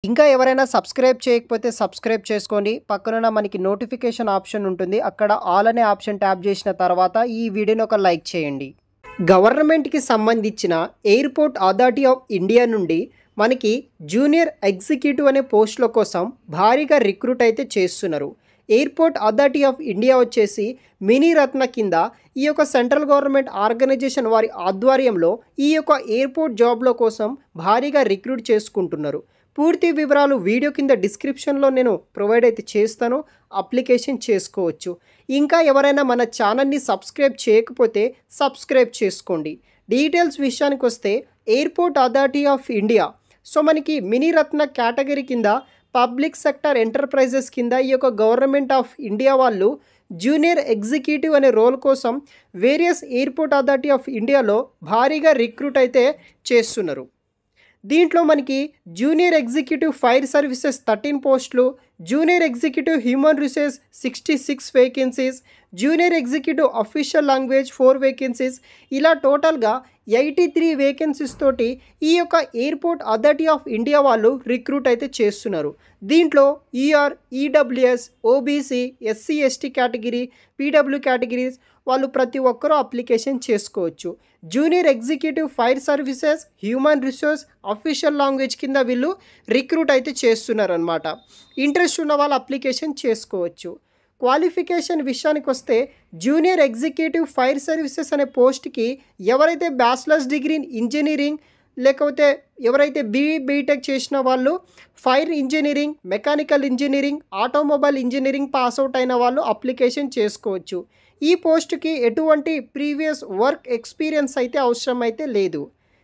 ఇంకా ఎవరైనా సబ్స్క్రైబ్ చేయకపోతే సబ్స్క్రైబ్ చేసుకోండి. పక్కనున్న మనకి నోటిఫికేషన్ ఆప్షన్ ఉంటుంది. అక్కడ ఆల్ అనే ఆప్షన్ ట్యాప్ చేసిన తర్వాత ఈ వీడియోని ఒక లైక్ చేయండి. గవర్నమెంట్‌కి సంబంధించిన ఎయిర్‌పోర్ట్ అథారిటీ ఆఫ్ ఇండియా నుండి మనకి జూనియర్ ఎగ్జిక్యూటివ్ అనే పోస్టుల కోసం భారీగా రిక్రూట్ అయితే చేస్తున్నారు. ఎయిర్‌పోర్ట్ అథారిటీ ఆఫ్ ఇండియా వచ్చేసి మినీ రత్న కింద ఈ యొక్క సెంట్రల్ గవర్నమెంట్ ఆర్గనైజేషన్ వారి ఆధ్వర్యంలో ఈ యొక్క ఎయిర్‌పోర్ట్ జాబ్‌ల కోసం భారీగా రిక్రూట్ చేసుకుంటున్నారు. పూర్తి వివరాలు వీడియో కింద డిస్క్రిప్షన్లో నేను ప్రొవైడ్ అయితే చేస్తాను. అప్లికేషన్ చేసుకోవచ్చు. ఇంకా ఎవరైనా మన ఛానల్ని సబ్స్క్రైబ్ చేయకపోతే సబ్స్క్రైబ్ చేసుకోండి. డీటెయిల్స్ విషయానికి వస్తే airport authority of India so మనకి మినీ రత్న కేటగిరీ కింద పబ్లిక్ సెక్టర్ ఎంటర్ప్రైజెస్ కింద ఈ యొక్క గవర్నమెంట్ ఆఫ్ ఇండియా వాళ్ళు జూనియర్ ఎగ్జిక్యూటివ్ అనే రోల్ కోసం వేరియస్ ఎయిర్‌పోర్ట్ అథారిటీ ఆఫ్ ఇండియాలో భారీగా రిక్రూట్ అయితే చేస్తున్నారు. దీంట్లో మనకి జూనియర్ ఎగ్జిక్యూటివ్ ఫైర్ సర్వీసెస్ 13 పోస్టులు, junior executive human resource 66 vacancies, junior executive official language 4 vacancies, ఇలా టోటల్గా 83 వేకెన్సీస్ తోటి ఈ యొక్క ఎయిర్‌పోర్ట్ అథారిటీ ఆఫ్ ఇండియా వాళ్ళు రిక్రూట్ అయితే చేస్తున్నారు. దీంట్లో ER, EWS, OBC, SC, ST category, PW categories వాళ్ళు ప్రతి ఒక్కరూ అప్లికేషన్ చేసుకోవచ్చు. Junior executive fire services, human resource, official language కింద వీళ్ళు రిక్రూట్ అయితే చేస్తున్నారనమాట. ఇంట్రెస్ట్ ఉన్న వాళ్ళు అప్లికేషన్ చేసుకోవచ్చు. క్వాలిఫికేషన్ విషయానికి వస్తే జూనియర్ ఎగ్జిక్యూటివ్ ఫైర్ సర్వీసెస్ అనే పోస్ట్కి ఎవరైతే బ్యాచిలర్స్ డిగ్రీ ఇన్ ఇంజనీరింగ్ లేకపోతే ఎవరైతే బీటెక్ చేసిన వాళ్ళు fire engineering, mechanical engineering, automobile engineering pass out అయిన వాళ్ళు అప్లికేషన్ చేసుకోవచ్చు. ఈ పోస్ట్కి ఎటువంటి ప్రీవియస్ వర్క్ ఎక్స్పీరియన్స్ అయితే అవసరం అయితే లేదు.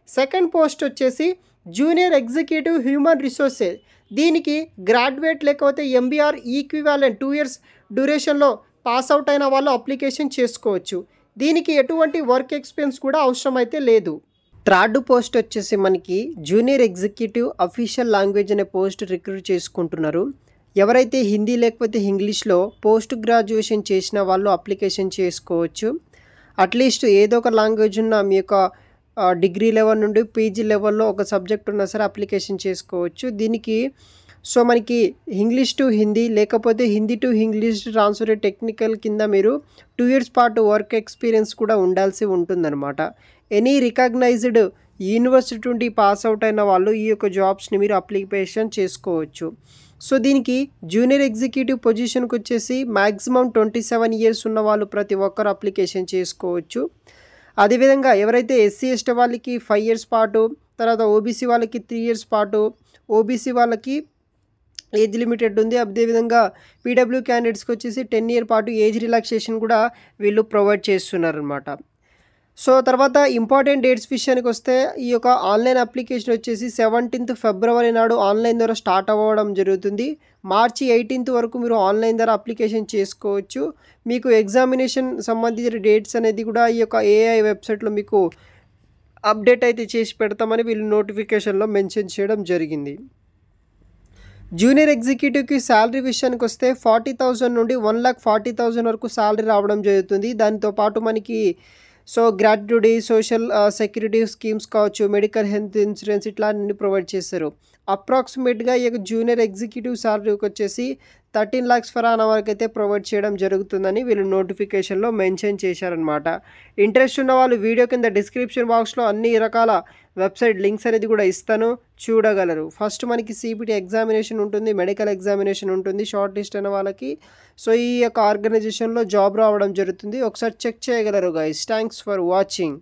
సెకండ్ పోస్ట్ వచ్చేసి జూనియర్ ఎగ్జిక్యూటివ్ హ్యూమన్ రిసోర్సెస్. దీనికి గ్రాడ్యుయేట్ లేకపోతే ఎంబీఆర్ ఈక్వివాలెంట్ 2 ఇయర్స్ డ్యూరేషన్లో పాస్అవుట్ అయిన వాళ్ళు అప్లికేషన్ చేసుకోవచ్చు. దీనికి ఎటువంటి వర్క్ ఎక్స్పీరియన్స్ కూడా అవసరం అయితే లేదు. థర్డ్ పోస్ట్ వచ్చేసి మనకి జూనియర్ ఎగ్జిక్యూటివ్ అఫీషియల్ లాంగ్వేజ్ అనే పోస్ట్ రిక్రూట్ చేసుకుంటున్నారు. ఎవరైతే హిందీ లేకపోతే ఇంగ్లీష్లో పోస్ట్ గ్రాడ్యుయేషన్ చేసిన వాళ్ళు అప్లికేషన్ చేసుకోవచ్చు. అట్లీస్ట్ ఏదో ఒక లాంగ్వేజ్ ఉన్న మీ యొక్క డిగ్రీ లెవెల్ నుండి పీజీ లెవెల్లో ఒక సబ్జెక్ట్ ఉన్నా సరే అప్లికేషన్ చేసుకోవచ్చు. దీనికి సో మనకి ఇంగ్లీష్ టు హిందీ లేకపోతే Hindi to English transfer technical కింద మీరు 2 ఇయర్స్ పాటు వర్క్ ఎక్స్పీరియన్స్ కూడా ఉండాల్సి ఉంటుందన్నమాట. ఎనీ రికగ్నైజ్డ్ యూనివర్సిటీ నుండి పాస్ అవుట్ అయిన వాళ్ళు ఈ యొక్క జాబ్స్ని మీరు అప్లికేషన్ చేసుకోవచ్చు. సో దీనికి జూనియర్ ఎగ్జిక్యూటివ్ పొజిషన్కి వచ్చేసి మ్యాక్సిమం 27 ఇయర్స్ ఉన్న వాళ్ళు ప్రతి ఒక్కరు అప్లికేషన్ చేసుకోవచ్చు. అదేవిధంగా ఎవరైతే ఎస్సీ ఎస్టీ వాళ్ళకి 5 ఇయర్స్ పాటు, తర్వాత ఓబీసీ వాళ్ళకి 3 ఇయర్స్ పాటు, ఓబీసీ వాళ్ళకి ఏజ్ లిమిటెడ్ ఉంది. అదేవిధంగా పీడబ్ల్యూ క్యాండిడేట్స్కి వచ్చేసి 10 ఇయర్ పాటు ఏజ్ రిలాక్సేషన్ కూడా వీళ్ళు ప్రొవైడ్ చేస్తున్నారనమాట. సో తర్వాత ఇంపార్టెంట్ డేట్స్ విషయానికి వస్తే ఈ యొక్క ఆన్లైన్ అప్లికేషన్ వచ్చేసి 17th ఫిబ్రవరి నాడు ఆన్లైన్ ద్వారా స్టార్ట్ అవ్వడం జరుగుతుంది. మార్చి 18th వరకు మీరు ఆన్లైన్ ద్వారా అప్లికేషన్ చేసుకోవచ్చు. మీకు ఎగ్జామినేషన్ సంబంధించిన డేట్స్ అనేది కూడా ఈ యొక్క ఏఐ వెబ్సైట్లో మీకు అప్డేట్ అయితే చేసి పెడతామని వీళ్ళు నోటిఫికేషన్లో మెన్షన్ చేయడం జరిగింది. జూనియర్ ఎగ్జిక్యూటివ్కి శాలరీ విషయానికి వస్తే 40,000 నుండి 1,40,000 వరకు శాలరీ రావడం జరుగుతుంది. దాంతో పాటు మనకి so gratuity, social security schemes కావచ్చు, మెడికల్ హెల్త్ ఇన్సూరెన్స్ ఇట్లా అన్ని ప్రొవైడ్ చేస్తారు. అప్రాక్సిమేట్గా ఈ యొక్క జూనియర్ ఎగ్జిక్యూటివ్ శాలరీకి వచ్చేసి 13 lakhs per annum వరకు అయితే ప్రొవైడ్ చేయడం జరుగుతుందని వీళ్ళు నోటిఫికేషన్లో మెన్షన్ చేశారనమాట. ఇంట్రెస్ట్ ఉన్న వాళ్ళు వీడియో కింద డిస్క్రిప్షన్ బాక్స్లో అన్ని రకాల వెబ్సైట్ లింక్స్ అనేది కూడా ఇస్తాను, చూడగలరు. ఫస్ట్ మనకి సిబిటి ఎగ్జామినేషన్ ఉంటుంది, మెడికల్ ఎగ్జామినేషన్ ఉంటుంది. షార్ట్ లిస్ట్ అయిన వాళ్ళకి సో ఈ యొక్క ఆర్గనైజేషన్లో జాబ్ రావడం జరుగుతుంది. ఒకసారి చెక్ చేయగలరు గైస్. Thanks for watching.